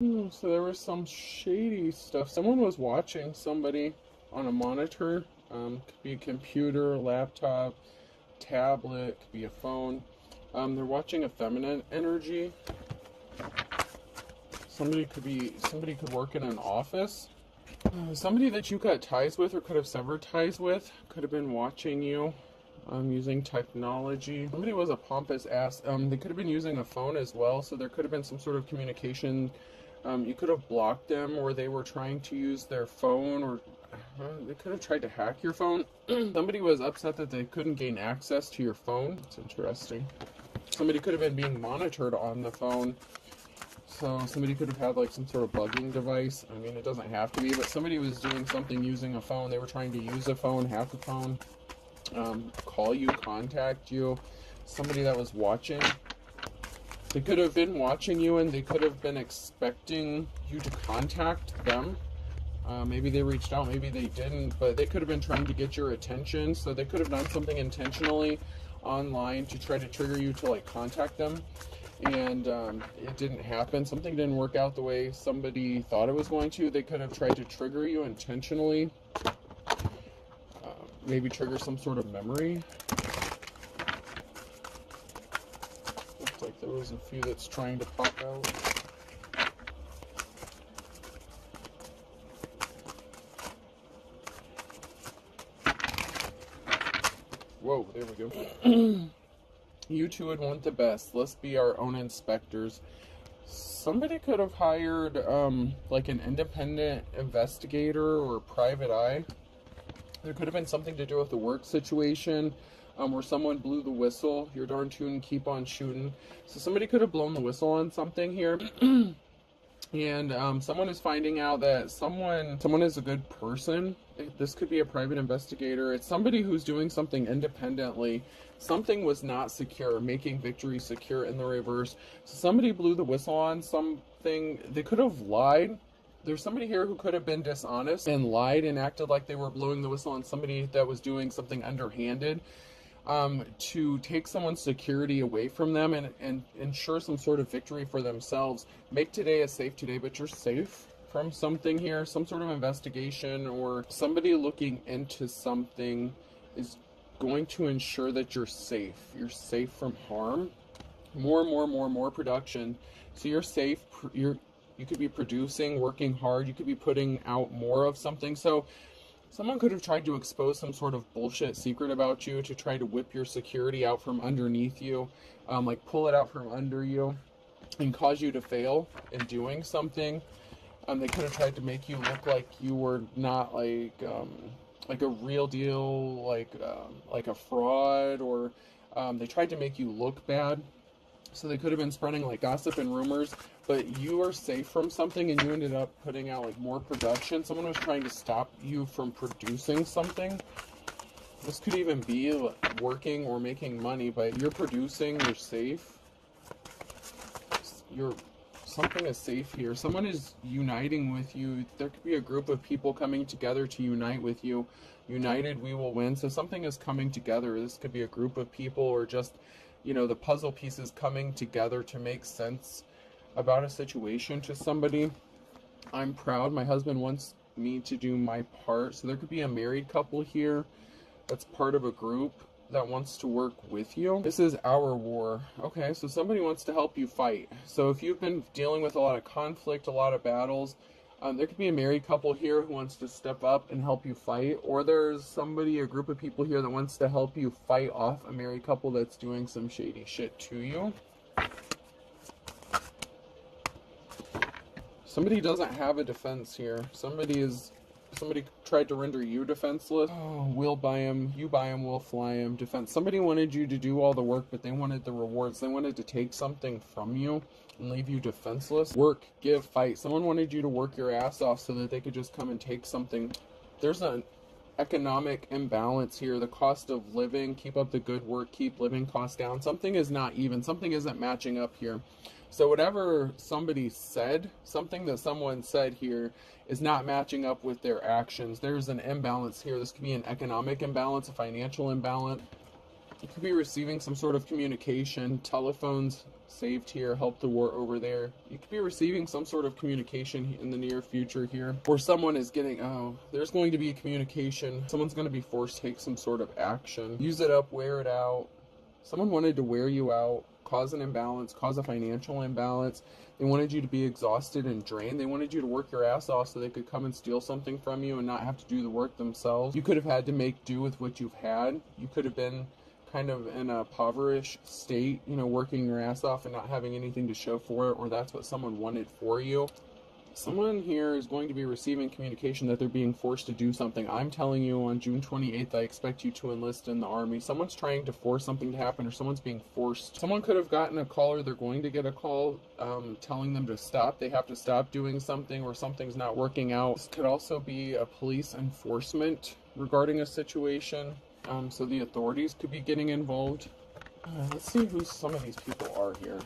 So there was some shady stuff. Someone was watching somebody on a monitor. Could be a computer, laptop, tablet, could be a phone. They're watching a feminine energy. Somebody could work in an office. Somebody that you cut ties with or could have severed ties with could have been watching you using technology. Somebody was a pompous ass. They could have been using a phone as well, so there could have been some sort of communication. You could have blocked them, or they were trying to use their phone, or they could have tried to hack your phone. Somebody was upset that they couldn't gain access to your phone. It's interesting. Somebody could have been being monitored on the phone. So somebody could have had like some sort of bugging device. I mean, it doesn't have to be, but somebody was doing something using a phone. They were trying to use a phone, hack a phone, call you, contact you. Somebody that was watching. They could have been watching you and they could have been expecting you to contact them. Maybe they reached out, maybe they didn't, but they could have been trying to get your attention. So they could have done something intentionally online to try to trigger you to like contact them. And it didn't happen. Something didn't work out the way somebody thought it was going to. They could have tried to trigger you intentionally. Maybe trigger some sort of memory. Looks like there was a few that's trying to pop out. Whoa, there we go. You two would want the best. Let's be our own inspectors. Somebody could have hired like an independent investigator or private eye. There could have been something to do with the work situation where someone blew the whistle. You're darn tootin', keep on shooting. So somebody could have blown the whistle on something here. And someone is finding out that someone is a good person. This could be a private investigator. It's somebody who's doing something independently. Something was not secure, making victory secure in the reverse. So somebody blew the whistle on something. They could have lied. There's somebody here who could have been dishonest and lied and acted like they were blowing the whistle on somebody that was doing something underhanded. To take someone's security away from them and ensure some sort of victory for themselves. Make today a safe today, but you're safe from something here, some sort of investigation, or somebody looking into something is going to ensure that you're safe. You're safe from harm. More production. So you're safe. You could be producing, working hard. You could be putting out more of something. So someone could have tried to expose some sort of bullshit secret about you to try to whip your security out from underneath you, like pull it out from under you and cause you to fail in doing something. They could have tried to make you look like you were not like a real deal, like a fraud, or they tried to make you look bad. So they could have been spreading like gossip and rumors, but you are safe from something and you ended up putting out like more production. Someone was trying to stop you from producing something. This could even be like working or making money, but you're producing, you're safe. Something is safe here. Someone is uniting with you. There could be a group of people coming together to unite with you. United, we will win. So something is coming together. This could be a group of people or just, the puzzle pieces coming together to make sense about a situation to somebody. I'm proud. My husband wants me to do my part. So there could be a married couple here that's part of a group that wants to work with you. This is our war. Okay, so somebody wants to help you fight. So if you've been dealing with a lot of conflict, a lot of battles, there could be a married couple here who wants to step up and help you fight, or there's somebody, a group of people here that wants to help you fight off a married couple that's doing some shady shit to you. Somebody doesn't have a defense here. Somebody tried to render you defenseless. Oh, we'll buy him, you buy him, we'll fly him. Defense. Somebody wanted you to do all the work, but they wanted the rewards. They wanted to take something from you and leave you defenseless. Work, give, fight. Someone wanted you to work your ass off so that they could just come and take something. There's an economic imbalance here. The cost of living, keep up the good work, keep living costs down. Something is not even. Something isn't matching up here. So whatever somebody said, something that someone said here is not matching up with their actions. There's an imbalance here. This could be an economic imbalance, a financial imbalance. You could be receiving some sort of communication, telephones, saved here, help the war over there. You could be receiving some sort of communication in the near future here, or someone is getting, there's going to be a communication. Someone's going to be forced to take some sort of action. Use it up, wear it out. Someone wanted to wear you out, cause an imbalance, cause a financial imbalance. They wanted you to be exhausted and drained. They wanted you to work your ass off so they could come and steal something from you and not have to do the work themselves. You could have had to make do with what you've had. You could have been kind of in a impoverished state, you know, working your ass off and not having anything to show for it, or that's what someone wanted for you. Someone here is going to be receiving communication that they're being forced to do something. I'm telling you, on June 28th, I expect you to enlist in the army. Someone's trying to force something to happen, or someone's being forced. Someone could have gotten a call, or they're going to get a call telling them to stop. They have to stop doing something, or something's not working out. This could also be a police enforcement regarding a situation. So the authorities could be getting involved. Let's see who some of these people are here.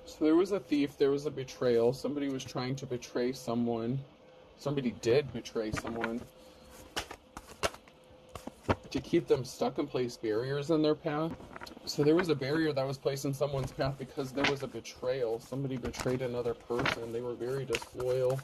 So there was a thief, there was a betrayal. Somebody was trying to betray someone. Somebody did betray someone to keep them stuck and place barriers in their path. So there was a barrier that was placed in someone's path because there was a betrayal. Somebody betrayed another person. They were very disloyal.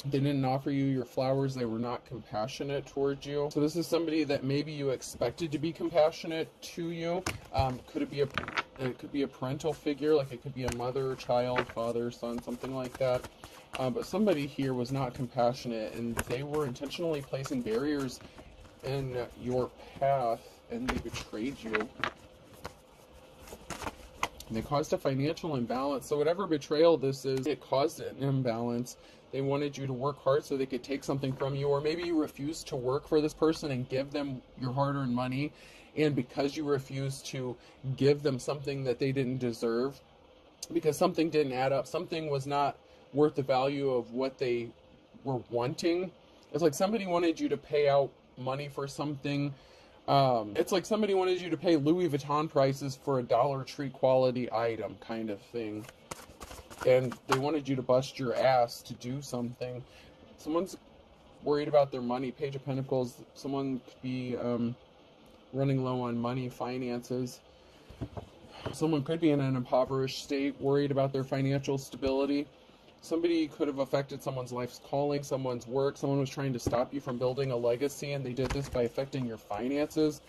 They didn't offer you your flowers. They were not compassionate towards you. So this is somebody that maybe you expected to be compassionate to you. It could be a parental figure, like it could be a mother, child, father, son, something like that. But somebody here was not compassionate, and they were intentionally placing barriers in your path, and they betrayed you. And they caused a financial imbalance. So whatever betrayal this is, it caused an imbalance. They wanted you to work hard so they could take something from you, or maybe you refused to work for this person and give them your hard-earned money, and because you refused to give them something that they didn't deserve, because something didn't add up, something was not worth the value of what they were wanting. It's like somebody wanted you to pay out money for something. It's like somebody wanted you to pay Louis Vuitton prices for a Dollar Tree quality item kind of thing. And they wanted you to bust your ass to do something. Someone's worried about their money. Page of Pentacles. Someone could be running low on money, finances. Someone could be in an impoverished state, worried about their financial stability. Somebody could have affected someone's life's calling, someone's work. Someone was trying to stop you from building a legacy, and they did this by affecting your finances.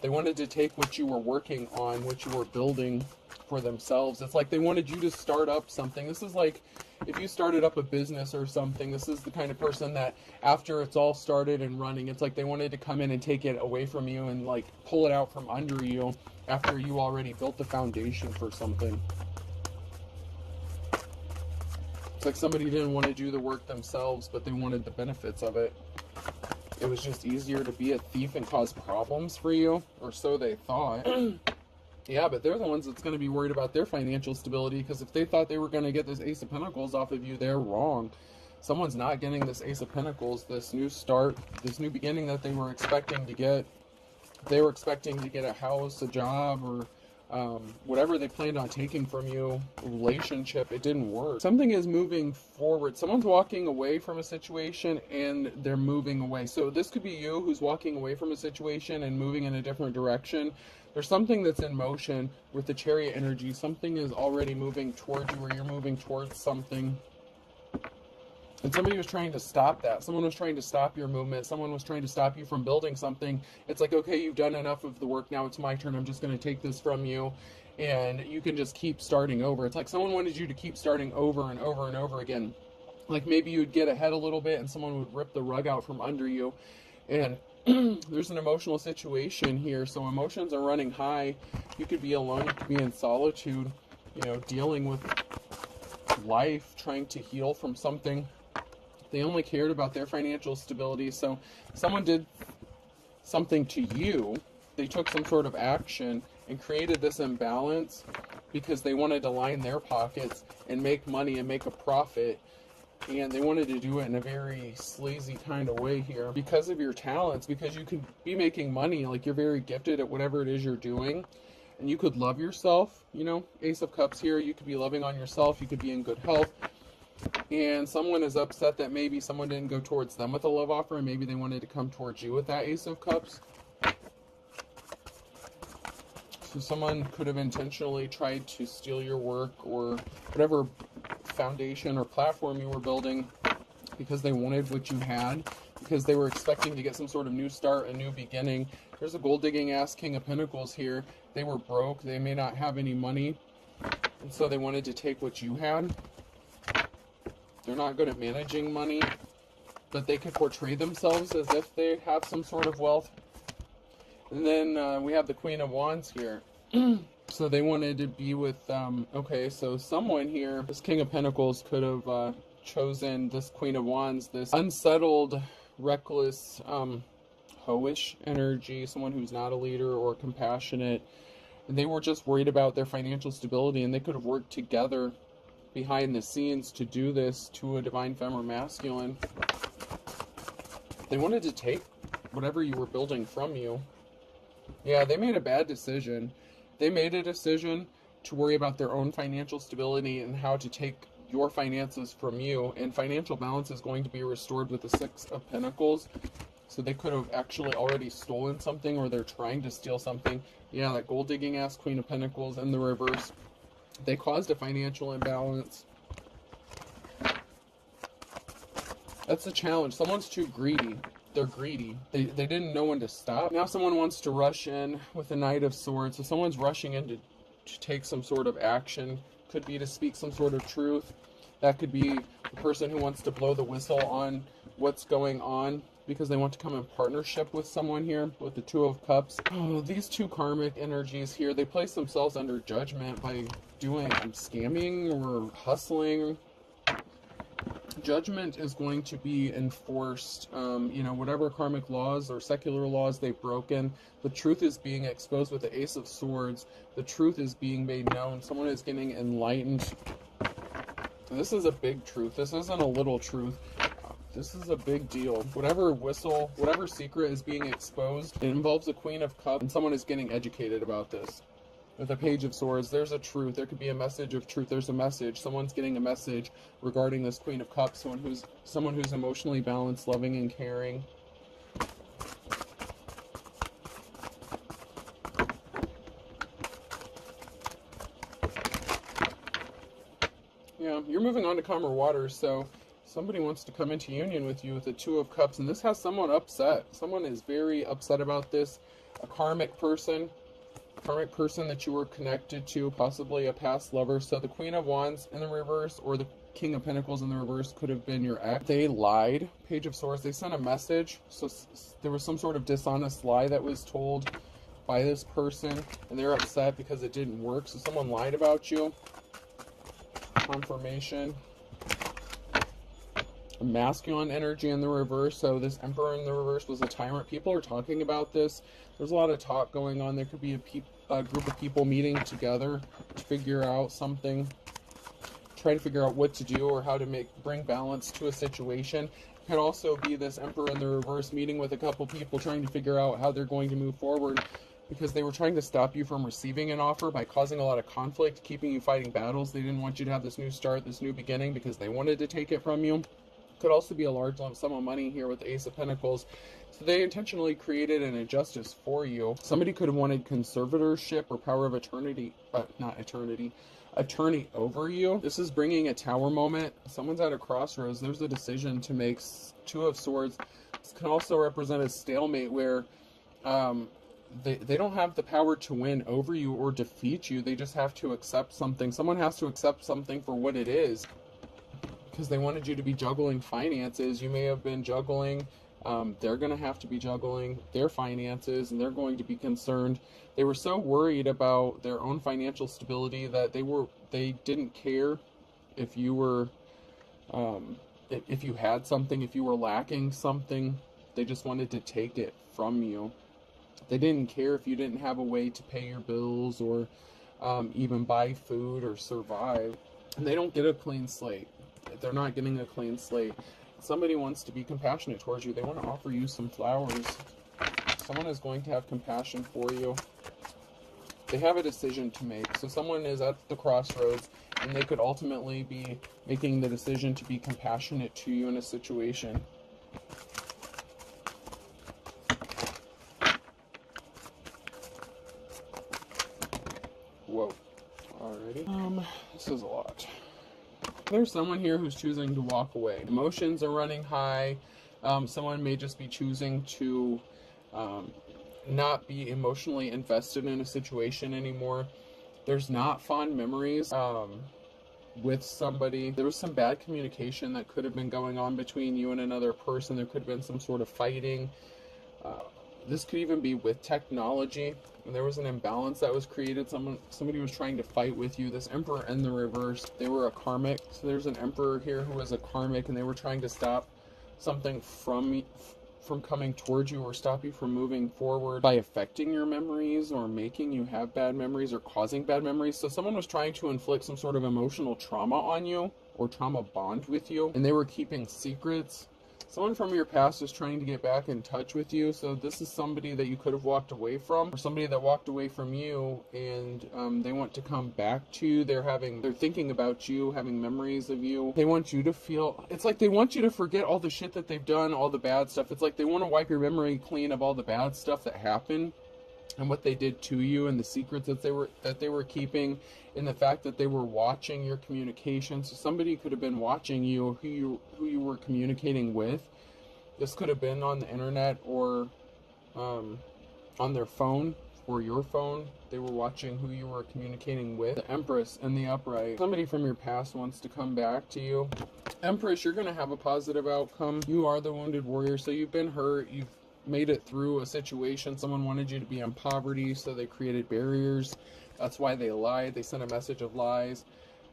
They wanted to take what you were working on, what you were building for themselves. It's like they wanted you to start up something. This is like if you started up a business or something. This is the kind of person that after it's all started and running, it's like they wanted to come in and take it away from you and like pull it out from under you after you already built the foundation for something. It's like somebody didn't want to do the work themselves, but they wanted the benefits of it. It was just easier to be a thief and cause problems for you, or so they thought. Yeah, but they're the ones that's going to be worried about their financial stability, because if they thought they were going to get this Ace of Pentacles off of you, they're wrong. Someone's not getting this Ace of Pentacles, this new start, this new beginning that they were expecting to get. They were expecting to get a house, a job, or whatever they planned on taking from you, a relationship. It didn't work. Something is moving forward. Someone's walking away from a situation and they're moving away. So this could be you who's walking away from a situation and moving in a different direction. There's something that's in motion with the Chariot energy. Something is already moving towards you, or you're moving towards something. And somebody was trying to stop that. Someone was trying to stop your movement. Someone was trying to stop you from building something. It's like, okay, you've done enough of the work. Now it's my turn. I'm just going to take this from you. And you can just keep starting over. It's like someone wanted you to keep starting over and over and over again. Like maybe you'd get ahead a little bit and someone would rip the rug out from under you. And there's an emotional situation here. So emotions are running high. You could be alone. You could be in solitude, you know, dealing with life, trying to heal from something. They only cared about their financial stability. So someone did something to you. They took some sort of action and created this imbalance because they wanted to line their pockets and make money and make a profit. And they wanted to do it in a very sleazy kind of way here because of your talents, because you could be making money. Like you're very gifted at whatever it is you're doing. And you could love yourself, you know, Ace of Cups here. You could be loving on yourself. You could be in good health. And someone is upset that maybe someone didn't go towards them with a love offer, and maybe they wanted to come towards you with that Ace of Cups. So someone could have intentionally tried to steal your work or whatever foundation or platform you were building because they wanted what you had, because they were expecting to get some sort of new start, a new beginning. There's a gold-digging ass King of Pentacles here. They were broke. They may not have any money, and so they wanted to take what you had. They're not good at managing money, but they could portray themselves as if they have some sort of wealth. And then we have the Queen of Wands here. So they wanted to be with, okay, so someone here, this King of Pentacles could have chosen this Queen of Wands, this unsettled, reckless, hoish energy, someone who's not a leader or compassionate. And they were just worried about their financial stability, and they could have worked together behind the scenes to do this to a divine femme or masculine. They wanted to take whatever you were building from you. Yeah, they made a bad decision. They made a decision to worry about their own financial stability and how to take your finances from you. And financial balance is going to be restored with the Six of Pentacles. So they could have actually already stolen something, or they're trying to steal something. Yeah, that gold-digging ass Queen of Pentacles in the reverse. They caused a financial imbalance. That's a challenge. Someone's too greedy. They're greedy. They didn't know when to stop. Now someone wants to rush in with the Knight of Swords. So someone's rushing in to take some sort of action. Could be to speak some sort of truth. That could be the person who wants to blow the whistle on what's going on because they want to come in partnership with someone here with the Two of Cups. Oh, these two karmic energies here, they place themselves under judgment by doing scamming or hustling. Judgment is going to be enforced. Whatever karmic laws or secular laws they've broken, the truth is being exposed with the Ace of Swords. The truth is being made known. Someone is getting enlightened. This is a big truth. This isn't a little truth. This is a big deal. Whatever secret is being exposed, it involves the Queen of Cups, and someone is getting educated about this. With a Page of Swords, there's a truth. There could be a message of truth. There's a message. Someone's getting a message regarding this Queen of Cups. Someone who's emotionally balanced, loving, and caring. Yeah, you're moving on to calmer waters, so somebody wants to come into union with you with the Two of Cups, and this has someone upset. Someone is very upset about this. A karmic person that you were connected to, possibly a past lover. So the Queen of Wands in the reverse or the King of Pentacles in the reverse could have been your ex. They lied. Page of Swords, they sent a message. So there was some sort of dishonest lie that was told by this person, and they're upset because it didn't work. So someone lied about you. Confirmation. A masculine energy in the reverse. So this Emperor in the reverse was a tyrant. People are talking about this. There's a lot of talk going on. There could be a group of people meeting together to figure out something, try to figure out what to do or how to bring balance to a situation. It could also be this Emperor in the reverse meeting with a couple people trying to figure out how they're going to move forward, because they were trying to stop you from receiving an offer by causing a lot of conflict, keeping you fighting battles. They didn't want you to have this new start, this new beginning, because they wanted to take it from you. Could also be a large lump sum of money here with the Ace of Pentacles. So they intentionally created an injustice for you. Somebody could have wanted conservatorship or power of attorney over you. This is bringing a Tower moment. Someone's at a crossroads. There's a decision to make. Two of Swords. This can also represent a stalemate where they don't have the power to win over you or defeat you. They just have to accept something. Someone has to accept something for what it is, because they wanted you to be juggling finances. You may have been juggling. They're going to have to be juggling their finances, and they're going to be concerned. They were so worried about their own financial stability that they didn't care if you were, if you had something, if you were lacking something. They just wanted to take it from you. They didn't care if you didn't have a way to pay your bills or even buy food or survive. And they don't get a clean slate. They're not getting a clean slate. Somebody wants to be compassionate towards you. They want to offer you some flowers. Someone is going to have compassion for you. They have a decision to make. So someone is at the crossroads, and they could ultimately be making the decision to be compassionate to you in a situation. Whoa. Alrighty. This is a lot. There's someone here who's choosing to walk away. Emotions are running high. Someone may just be choosing to not be emotionally invested in a situation anymore. There's not fond memories with somebody. There was some bad communication that could have been going on between you and another person. There could have been some sort of fighting. This could even be with technology. And there was an imbalance that was created. Somebody was trying to fight with you. This Emperor in the reverse, they were a karmic. So there's an Emperor here who was a karmic, and they were trying to stop something from coming towards you, or stop you from moving forward by affecting your memories, or making you have bad memories, or causing bad memories. So someone was trying to inflict some sort of emotional trauma on you, or trauma bond with you, and they were keeping secrets. Someone from your past is trying to get back in touch with you. So this is somebody that you could have walked away from, or somebody that walked away from you, and they want to come back to you. They're thinking about you, having memories of you. They want you to feel, it's like they want you to forget all the shit that they've done, all the bad stuff. It's like they want to wipe your memory clean of all the bad stuff that happened, and what they did to you, and the secrets that they were keeping, and the fact that they were watching your communication. So somebody could have been watching you, who you were communicating with. This could have been on the internet, or on their phone, or your phone. They were watching who you were communicating with. The Empress in the upright. Somebody from your past wants to come back to you. Empress, you're going to have a positive outcome. You are the wounded warrior, so you've been hurt. You've made it through a situation. Someone wanted you to be in poverty, so they created barriers. That's why they lied. They sent a message of lies.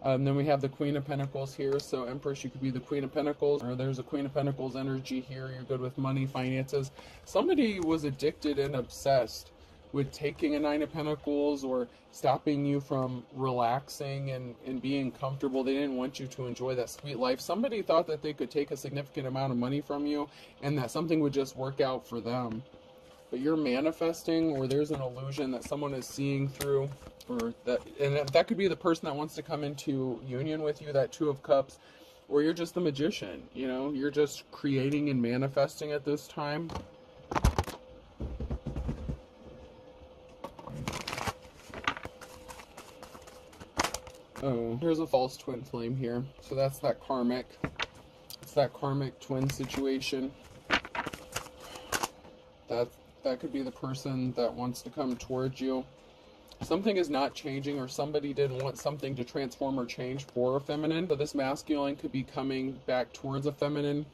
Then we have the Queen of Pentacles here. So Empress, you could be the Queen of Pentacles, or there's a Queen of Pentacles energy here. You're good with money, finances. Somebody was addicted and obsessed with taking a Nine of Pentacles, or stopping you from relaxing and being comfortable. They didn't want you to enjoy that sweet life. Somebody thought that they could take a significant amount of money from you, and that something would just work out for them. But you're manifesting, or there's an illusion that someone is seeing through, or that could be the person that wants to come into union with you, that Two of Cups, or you're just the magician, you know, you're just creating and manifesting at this time. Oh, here's a false twin flame here. So that's that karmic. It's that karmic twin situation. That could be the person that wants to come towards you. Something is not changing, or somebody didn't want something to transform or change for a feminine. So this masculine could be coming back towards a feminine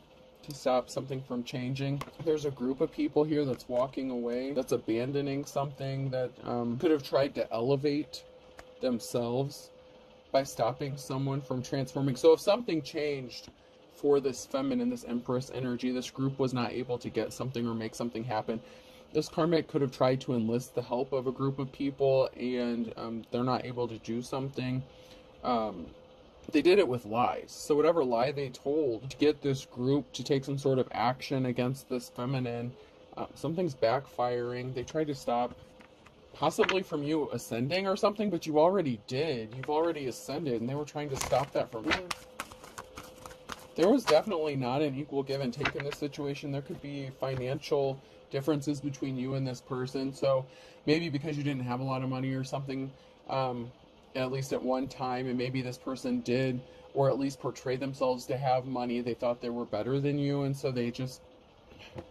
to stop something from changing. There's a group of people here that's walking away, that's abandoning something, that could have tried to elevate themselves by stopping someone from transforming. So if something changed for this feminine, this Empress energy, this group was not able to get something or make something happen. This karmic could have tried to enlist the help of a group of people, and they're not able to do something. They did it with lies. So whatever lie they told to get this group to take some sort of action against this feminine, something's backfiring. They tried to stop, possibly from you ascending or something, but you already did. You've already ascended, and they were trying to stop that from you. There was definitely not an equal give and take in this situation. There could be financial differences between you and this person. So maybe because you didn't have a lot of money or something, at least at one time, and maybe this person did, or at least portray themselves to have money. They thought they were better than you, and so they just,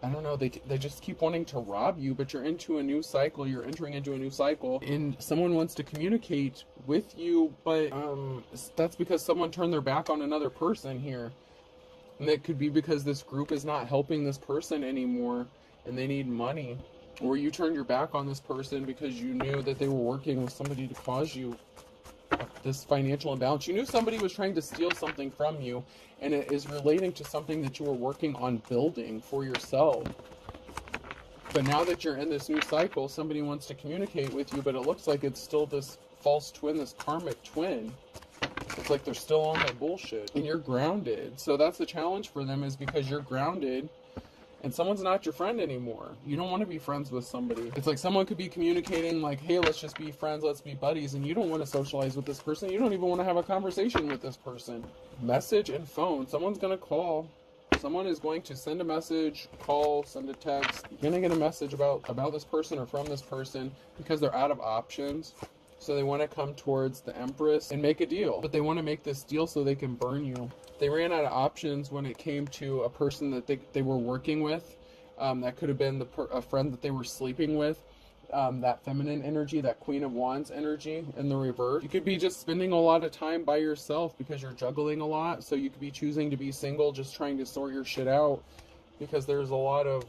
I don't know, they just keep wanting to rob you. But you're into a new cycle. You're entering into a new cycle, and someone wants to communicate with you, but that's because someone turned their back on another person here. And it could be because this group is not helping this person anymore, and they need money. Or you turned your back on this person because you knew that they were working with somebody to cause you this financial imbalance. You knew somebody was trying to steal something from you, and it is relating to something that you were working on building for yourself. But now that you're in this new cycle, somebody wants to communicate with you, but it looks like it's still this false twin, this karmic twin. It's like they're still on that bullshit, and you're grounded. So that's the challenge for them, is because you're grounded, and someone's not your friend anymore. You don't want to be friends with somebody. It's like someone could be communicating like, hey, let's just be friends, let's be buddies, and you don't want to socialize with this person. You don't even want to have a conversation with this person. Message and phone. Someone's going to call. Someone is going to send a message, call, send a text. You're going to get a message about this person or from this person because they're out of options. So they want to come towards the Empress and make a deal. But they want to make this deal so they can burn you. They ran out of options when it came to a person that they were working with. That could have been a friend that they were sleeping with. That feminine energy, that Queen of Wands energy in the reverse. You could be just spending a lot of time by yourself because you're juggling a lot. So you could be choosing to be single, just trying to sort your shit out. Because there's a lot of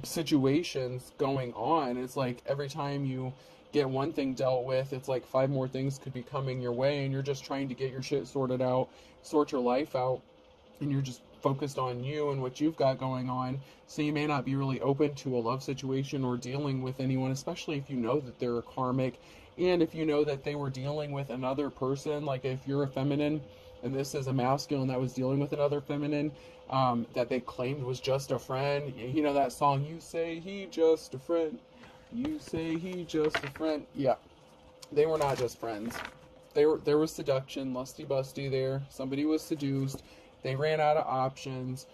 situations going on. It's like every time you get one thing dealt with, it's like 5 more things could be coming your way, and you're just trying to get your shit sorted out, sort your life out, and you're just focused on you and what you've got going on. So you may not be really open to a love situation or dealing with anyone, especially if you know that they're a karmic, and if you know that they were dealing with another person. Like if you're a feminine and this is a masculine that was dealing with another feminine, that they claimed was just a friend. You know that song, you say he just a friend, you say he just a friend. Yeah, they were not just friends. There was seduction, lusty busty there. Somebody was seduced. They ran out of options.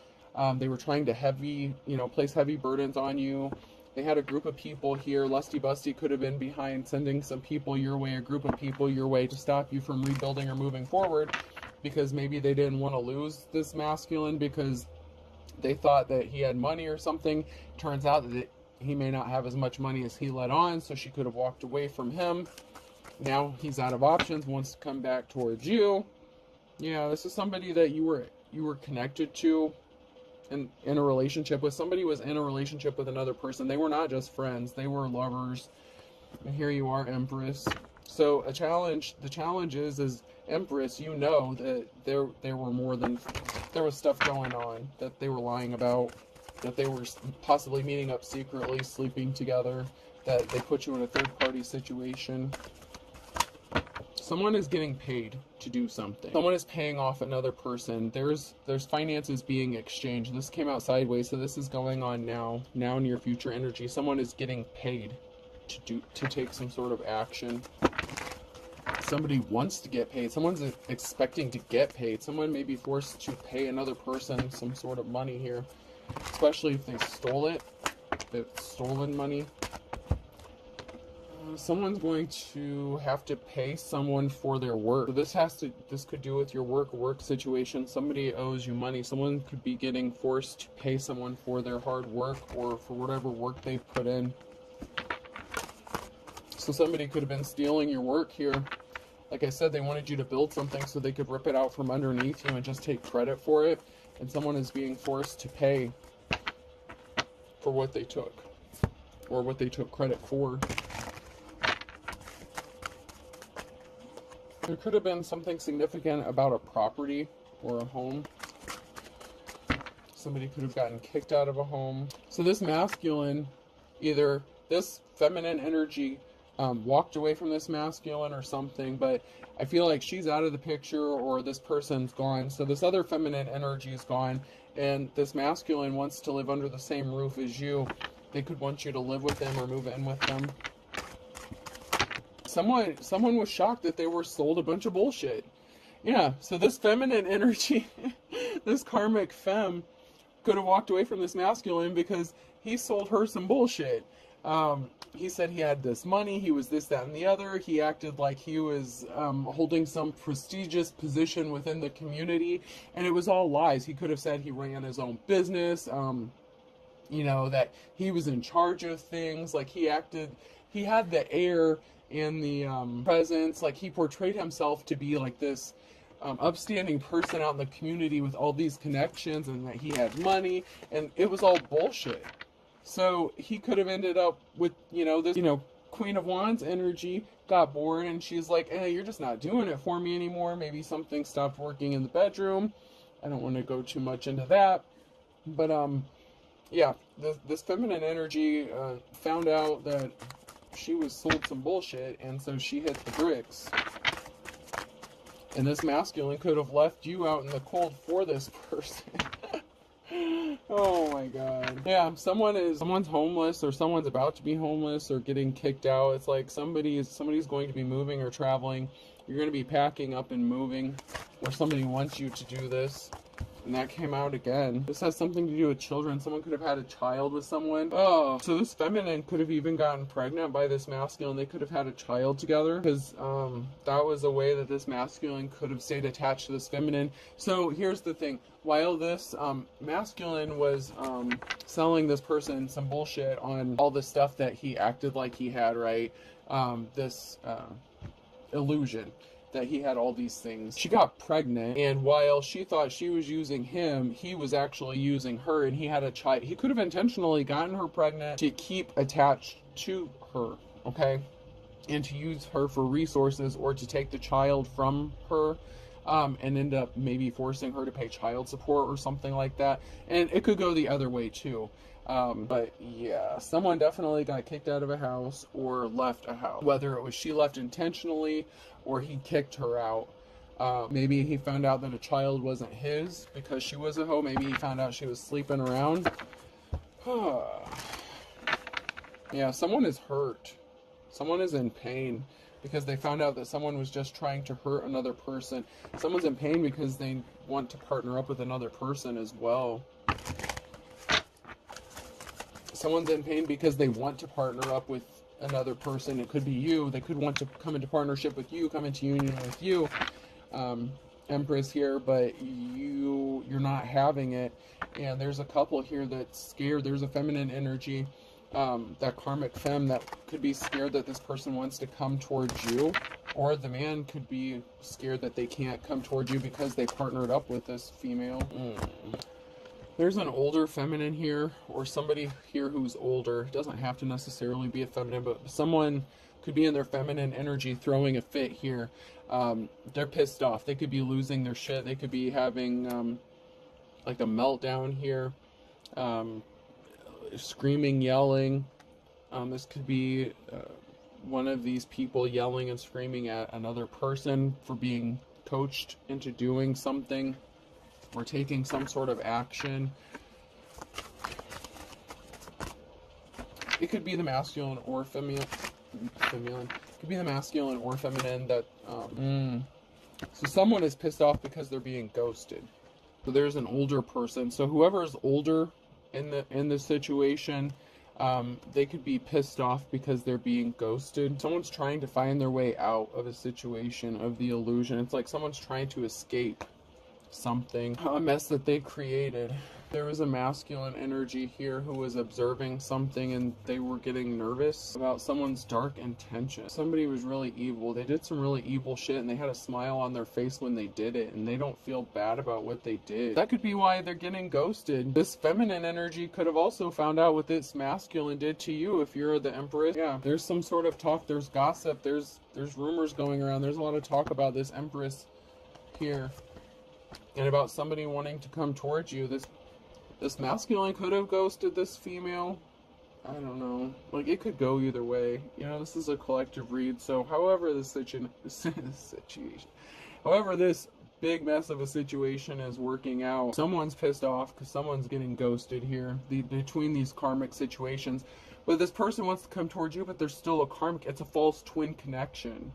They were trying to place heavy burdens on you. They had a group of people here. Lusty busty could have been behind sending some people your way, a group of people your way to stop you from rebuilding or moving forward, because maybe they didn't want to lose this masculine because they thought that he had money or something. Turns out that he may not have as much money as he let on, so she could have walked away from him. Now he's out of options, wants to come back towards you. Yeah, this is somebody that you were connected to in a relationship with. Somebody was in a relationship with another person. They were not just friends, they were lovers. And here you are, Empress. So the challenge is Empress, you know that there were more than, there was stuff going on that they were lying about, that they were possibly meeting up secretly, sleeping together, that they put you in a third-party situation. Someone is getting paid to do something. Someone is paying off another person. There's finances being exchanged. This came out sideways, so this is going on now near future energy. Someone is getting paid to take some sort of action. Somebody wants to get paid. Someone's expecting to get paid. Someone may be forced to pay another person some sort of money here, especially if they stole it. If it's stolen money. Someone's going to have to pay someone for their work. So this could do with your work situation. Somebody owes you money. Someone could be getting forced to pay someone for their hard work or for whatever work they put in. So somebody could have been stealing your work here. Like I said, they wanted you to build something so they could rip it out from underneath you and just take credit for it. And someone is being forced to pay for what they took, or what they took credit for. There could have been something significant about a property or a home. Somebody could have gotten kicked out of a home. So this masculine, either this feminine energy walked away from this masculine or something, but I feel like she's out of the picture or this person's gone. So this other feminine energy is gone, and this masculine wants to live under the same roof as you. They could want you to live with them or move in with them. Someone was shocked that they were sold a bunch of bullshit. Yeah, so this feminine energy, this karmic femme, could have walked away from this masculine because he sold her some bullshit. He said he had this money, he was this, that, and the other. He acted like he was holding some prestigious position within the community, and it was all lies. He could have said he ran his own business, that he was in charge of things. Like he had the air and the presence, like he portrayed himself to be like this upstanding person out in the community with all these connections, and that he had money, and it was all bullshit. So he could have ended up with, this, Queen of Wands energy, got bored, and she's like, hey, you're just not doing it for me anymore. Maybe something stopped working in the bedroom. I don't want to go too much into that. But, yeah, this feminine energy found out that she was sold some bullshit, and so she hit the bricks. And this masculine could have left you out in the cold for this person. Oh my god. Yeah, someone's homeless, or someone's about to be homeless, or getting kicked out. It's like somebody's going to be moving or traveling. You're going to be packing up and moving, or somebody wants you to do this. And that came out again. This has something to do with children. Someone could have had a child with someone. Oh, so this feminine could have even gotten pregnant by this masculine. They could have had a child together, because that was a way that this masculine could have stayed attached to this feminine. So here's the thing. While this masculine was selling this person some bullshit on all the stuff that he acted like he had, right? This illusion that he had all these things. She got pregnant, and while she thought she was using him, he was actually using her, and he had a child. He could have intentionally gotten her pregnant to keep attached to her, okay? And to use her for resources, or to take the child from her, and end up maybe forcing her to pay child support or something like that. And it could go the other way too. But yeah, someone definitely got kicked out of a house or left a house. Whether it was she left intentionally or he kicked her out. Maybe he found out that a child wasn't his because she was a hoe. Maybe he found out she was sleeping around. Yeah, someone is hurt. Someone is in pain because they found out that someone was just trying to hurt another person. Someone's in pain because they want to partner up with another person as well. Someone's in pain because they want to partner up with another person. It could be you. They could want to come into partnership with you, come into union with you, Empress here, but you're not having it. And there's a couple here that's scared. There's a feminine energy, that karmic femme, that could be scared that this person wants to come towards you, or the man could be scared that they can't come towards you because they partnered up with this female. There's an older feminine here, or somebody here who's older. It doesn't have to necessarily be a feminine, but someone could be in their feminine energy throwing a fit here. They're pissed off. They could be losing their shit. They could be having like a meltdown here. Screaming, yelling. This could be one of these people yelling and screaming at another person for being coached into doing something, or taking some sort of action. It could be the masculine or feminine. It could be the masculine or feminine that so someone is pissed off because they're being ghosted. So there's an older person. So whoever is older in the situation, they could be pissed off because they're being ghosted. Someone's trying to find their way out of a situation of the illusion. It's like someone's trying to escape something, a mess that they created. There was a masculine energy here who was observing something, and they were getting nervous about someone's dark intention. Somebody was really evil. They did some really evil shit, and they had a smile on their face when they did it, and they don't feel bad about what they did. That could be why they're getting ghosted. This feminine energy could have also found out what this masculine did to you if you're the Empress. Yeah, there's some sort of talk, there's gossip, there's rumors going around. There's a lot of talk about this Empress here, and about somebody wanting to come towards you. This masculine could have ghosted this female. I don't know. Like, it could go either way. You know, this is a collective read. So, however this however this big mess of a situation is working out, someone's pissed off because someone's getting ghosted here between these karmic situations. But this person wants to come towards you, but there's still a karmic. It's a false twin connection.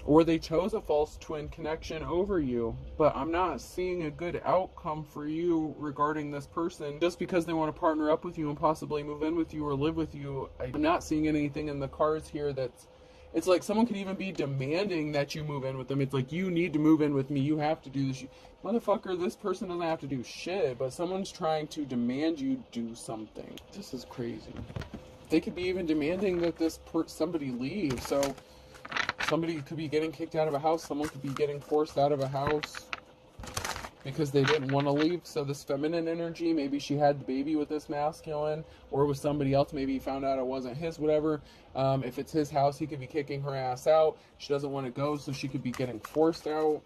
Or they chose a false twin connection over you. But I'm not seeing a good outcome for you regarding this person. Just because they want to partner up with you and possibly move in with you or live with you, I'm not seeing anything in the cards here that's... It's like someone could even be demanding that you move in with them. It's like, you need to move in with me. You have to do this. Motherfucker, this person doesn't have to do shit. But someone's trying to demand you do something. This is crazy. They could be even demanding that somebody leave. So... somebody could be getting kicked out of a house. Someone could be getting forced out of a house because they didn't want to leave. So this feminine energy, maybe she had the baby with this masculine, or with somebody else. Maybe he found out it wasn't his, whatever. If it's his house, he could be kicking her ass out. She doesn't want to go, so she could be getting forced out.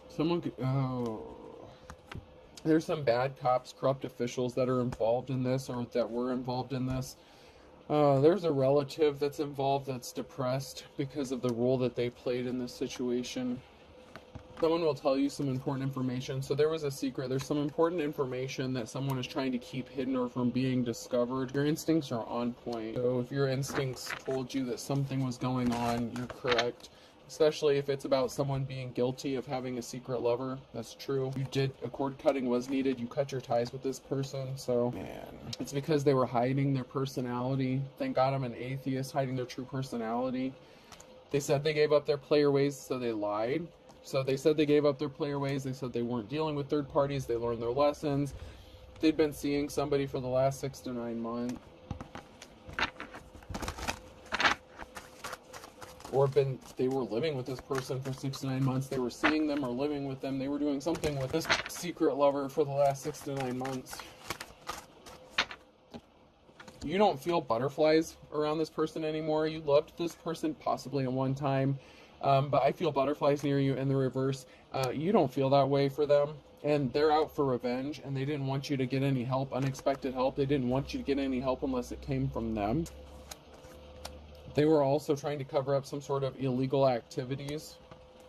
Someone could... Oh... There's some bad cops, corrupt officials that are involved in this, or that were involved in this. There's a relative that's involved that's depressed because of the role that they played in this situation. Someone will tell you some important information. So there was a secret. There's some important information that someone is trying to keep hidden or from being discovered. Your instincts are on point. So if your instincts told you that something was going on, you're correct. Especially if it's about someone being guilty of having a secret lover. That's true. You did, a cord cutting was needed. You cut your ties with this person. So, man, it's because they were hiding their personality. Thank God I'm an atheist, hiding their true personality. They said they gave up their player ways, so they lied. So they said they gave up their player ways. They said they weren't dealing with third parties. They learned their lessons. They'd been seeing somebody for the last 6 to 9 months. Or they were living with this person for 6 to 9 months. They were seeing them or living with them. They were doing something with this secret lover for the last 6 to 9 months. You don't feel butterflies around this person anymore. You loved this person possibly at one time. But I feel butterflies near you in the reverse. You don't feel that way for them. And they're out for revenge. And they didn't want you to get any help, unexpected help. They didn't want you to get any help unless it came from them. They were also trying to cover up some sort of illegal activities.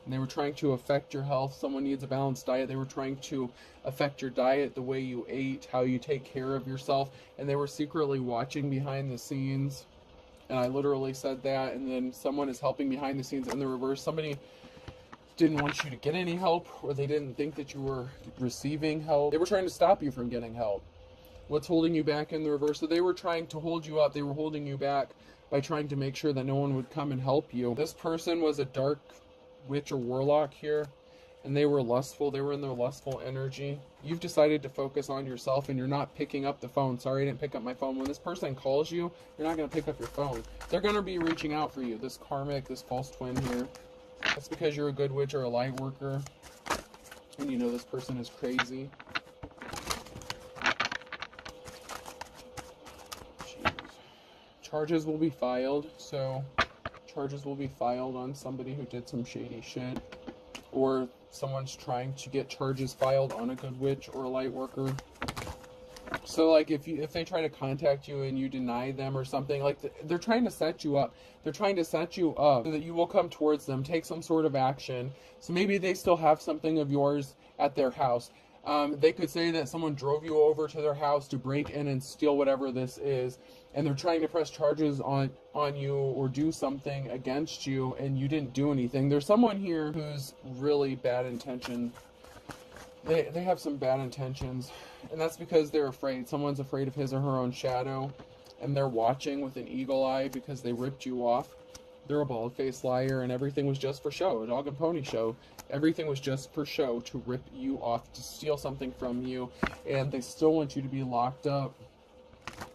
And they were trying to affect your health. Someone needs a balanced diet. They were trying to affect your diet, the way you ate, how you take care of yourself. And they were secretly watching behind the scenes. And I literally said that, and then someone is helping behind the scenes in the reverse. Somebody didn't want you to get any help, or they didn't think that you were receiving help. They were trying to stop you from getting help. What's holding you back in the reverse? So they were trying to hold you up. They were holding you back by trying to make sure that no one would come and help you. This person was a dark witch or warlock here, and they were lustful. They were in their lustful energy. You've decided to focus on yourself, and you're not picking up the phone. Sorry, I didn't pick up my phone. When this person calls you, you're not going to pick up your phone. They're going to be reaching out for you. This karmic, this false twin here. That's because you're a good witch or a light worker, and you know this person is crazy. Jeez. Charges will be filed. So charges will be filed on somebody who did some shady shit, or someone's trying to get charges filed on a good witch or a light worker. So like if they try to contact you and you deny them or something, like they're trying to set you up. They're trying to set you up so that you will come towards them, take some sort of action. So maybe they still have something of yours at their house. They could say that someone drove you over to their house to break in and steal whatever this is, and they're trying to press charges on you or do something against you, and you didn't do anything. There's someone here who's really bad intention. They have some bad intentions, and that's because they're afraid. Someone's afraid of his or her own shadow, and they're watching with an eagle eye because they ripped you off. They're a bald-faced liar, and everything was just for show, a dog and pony show. Everything was just for show, to rip you off, to steal something from you, and they still want you to be locked up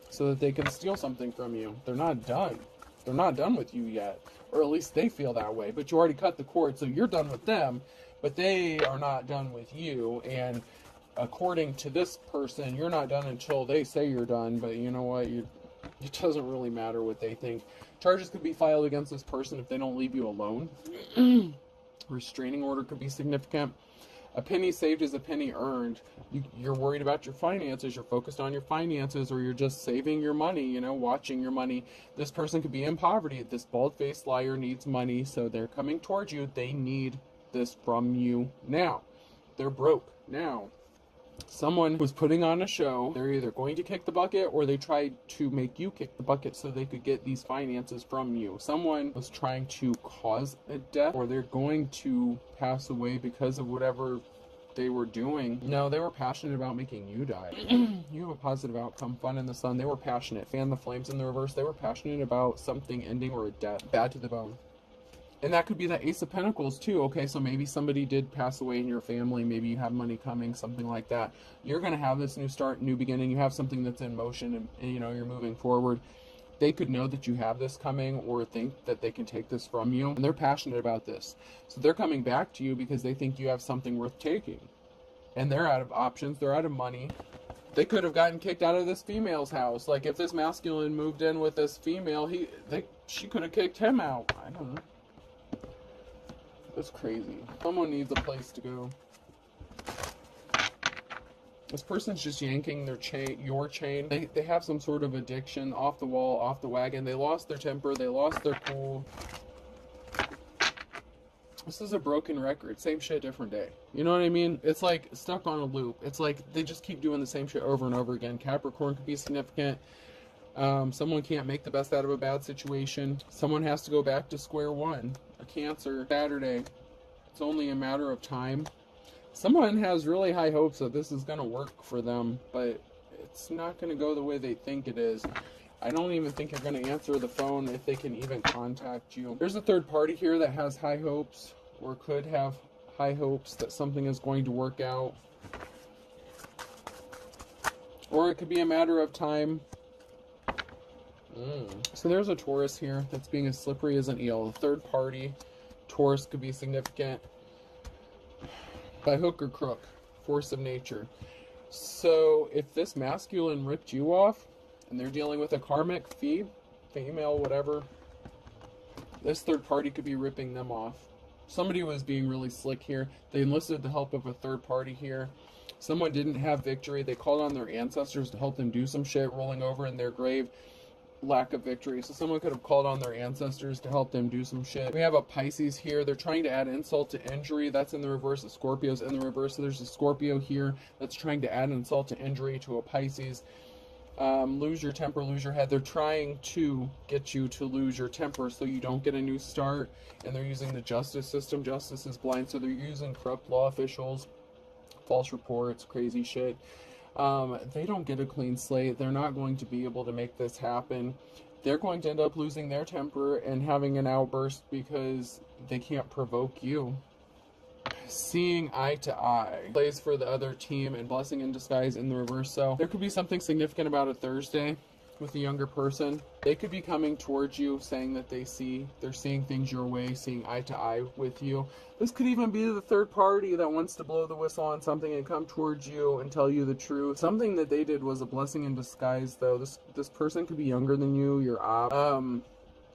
so that they can steal something from you. They're not done. They're not done with you yet, or at least they feel that way, but you already cut the cord, so you're done with them, but they are not done with you, and according to this person, you're not done until they say you're done, but you know what, it doesn't really matter what they think. Charges could be filed against this person if they don't leave you alone. Restraining order could be significant. A penny saved is a penny earned. You're worried about your finances, you're focused on your finances, or you're just saving your money, watching your money. This person could be in poverty. This bald-faced liar needs money, so they're coming towards you. They need this from you now. They're broke now. Someone was putting on a show. They're either going to kick the bucket, or they tried to make you kick the bucket so they could get these finances from you. Someone was trying to cause a death, or they're going to pass away because of whatever they were doing. No, they were passionate about making you die. You have a positive outcome, fun in the sun. They were passionate. Fan the flames in the reverse. They were passionate about something ending or a death. Bad to the bone. And that could be the Ace of Pentacles too. Okay, so maybe somebody did pass away in your family. Maybe you have money coming, something like that. You're going to have this new start, new beginning. You have something that's in motion, and you're moving forward. They could know that you have this coming, or think that they can take this from you. And they're passionate about this. So they're coming back to you because they think you have something worth taking. And they're out of options. They're out of money. They could have gotten kicked out of this female's house. Like if this masculine moved in with this female, she could have kicked him out. I don't know. That's crazy. Someone needs a place to go. This person's just yanking your chain. They have some sort of addiction, off the wall, off the wagon. They lost their temper. They lost their cool. This is a broken record. Same shit, different day. You know what I mean? It's like stuck on a loop. It's like they just keep doing the same shit over and over again. Capricorn could be significant. Someone can't make the best out of a bad situation. Someone has to go back to square one. A Cancer, Saturday. It's only a matter of time. Someone has really high hopes that this is going to work for them, but it's not going to go the way they think it is. I don't even think you're going to answer the phone if they can even contact you. There's a third party here that has high hopes, or could have high hopes that something is going to work out. Or it could be a matter of time. So there's a Taurus here that's being as slippery as an eel. The third party, Taurus, could be significant by hook or crook, force of nature. So if this masculine ripped you off, and they're dealing with a karmic female, whatever, this third party could be ripping them off. Somebody was being really slick here. They enlisted the help of a third party here. Someone didn't have victory. They called on their ancestors to help them do some shit, rolling over in their grave. Lack of victory. So someone could have called on their ancestors to help them do some shit. We have a Pisces here. They're trying to add insult to injury. That's in the reverse. The Scorpio's in the reverse. So there's a Scorpio here that's trying to add insult to injury to a Pisces. Lose your temper, lose your head. They're trying to get you to lose your temper so you don't get a new start. And they're using the justice system. Justice is blind. So they're using corrupt law officials, false reports, crazy shit. They don't get a clean slate. They're not going to be able to make this happen. They're going to end up losing their temper and having an outburst because they can't provoke you. Seeing eye to eye plays for the other team, and blessing in disguise in the reverse. So there could be something significant about a Thursday with a younger person. They could be coming towards you saying that they're seeing things your way, seeing eye to eye with you. This could even be the third party that wants to blow the whistle on something and come towards you and tell you the truth. Something that they did was a blessing in disguise, though. This person could be younger than you,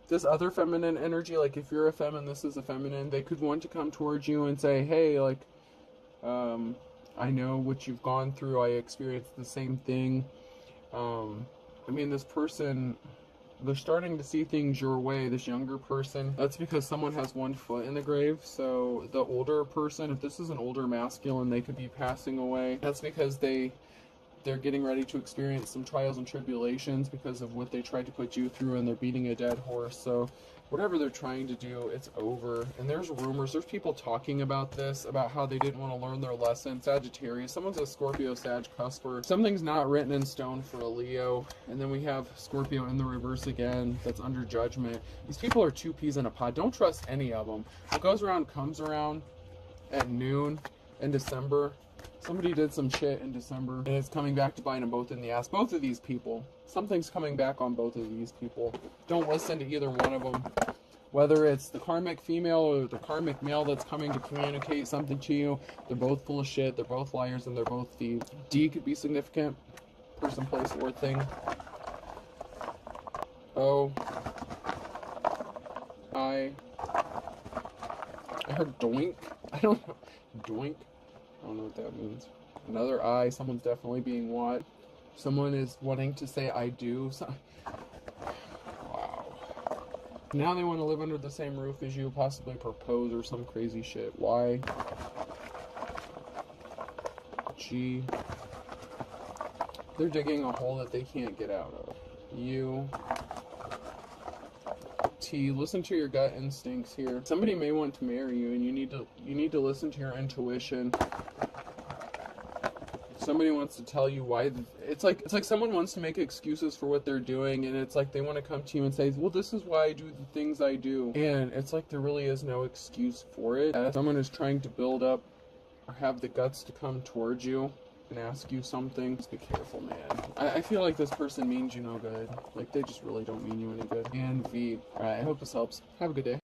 this other feminine energy, like if you're a feminine, this is a feminine, they could want to come towards you and say, hey, like, I know what you've gone through, I experienced the same thing. I mean, this person, they're starting to see things your way, this younger person. That's because someone has one foot in the grave. So the older person, if this is an older masculine, they could be passing away. That's because they're getting ready to experience some trials and tribulations because of what they tried to put you through, and they're beating a dead horse. So whatever they're trying to do, it's over. And there's rumors, there's people talking about this, about how they didn't want to learn their lesson. Sagittarius, someone's a Scorpio, Sag, cusper. Something's not written in stone for a Leo. And then we have Scorpio in the reverse again, that's under judgment. These people are two peas in a pod. Don't trust any of them. What goes around comes around. At noon in December, somebody did some shit in December, and it's coming back to bite them both in the ass. Both of these people. Something's coming back on both of these people. Don't listen to either one of them. Whether it's the karmic female or the karmic male that's coming to communicate something to you, they're both full of shit, they're both liars, and they're both thieves. D could be significant. Person, place, or thing. O. I heard doink. I don't know. Doink. I don't know what that means. Another I. Someone's definitely being watched. Someone is wanting to say I do. Wow. Now they want to live under the same roof as you, possibly propose or some crazy shit. Y. G. They're digging a hole that they can't get out of. U. T. Listen to your gut instincts here. Somebody may want to marry you, and you need to listen to your intuition. Somebody wants to tell you why. It's like someone wants to make excuses for what they're doing, and it's like they want to come to you and say, well, this is why I do the things I do. And it's like there really is no excuse for it. Someone is trying to build up or have the guts to come towards you and ask you something. Just be careful, man. I feel like this person means you no good. Like, they just really don't mean you any good. And V. Alright, I hope this helps. Have a good day.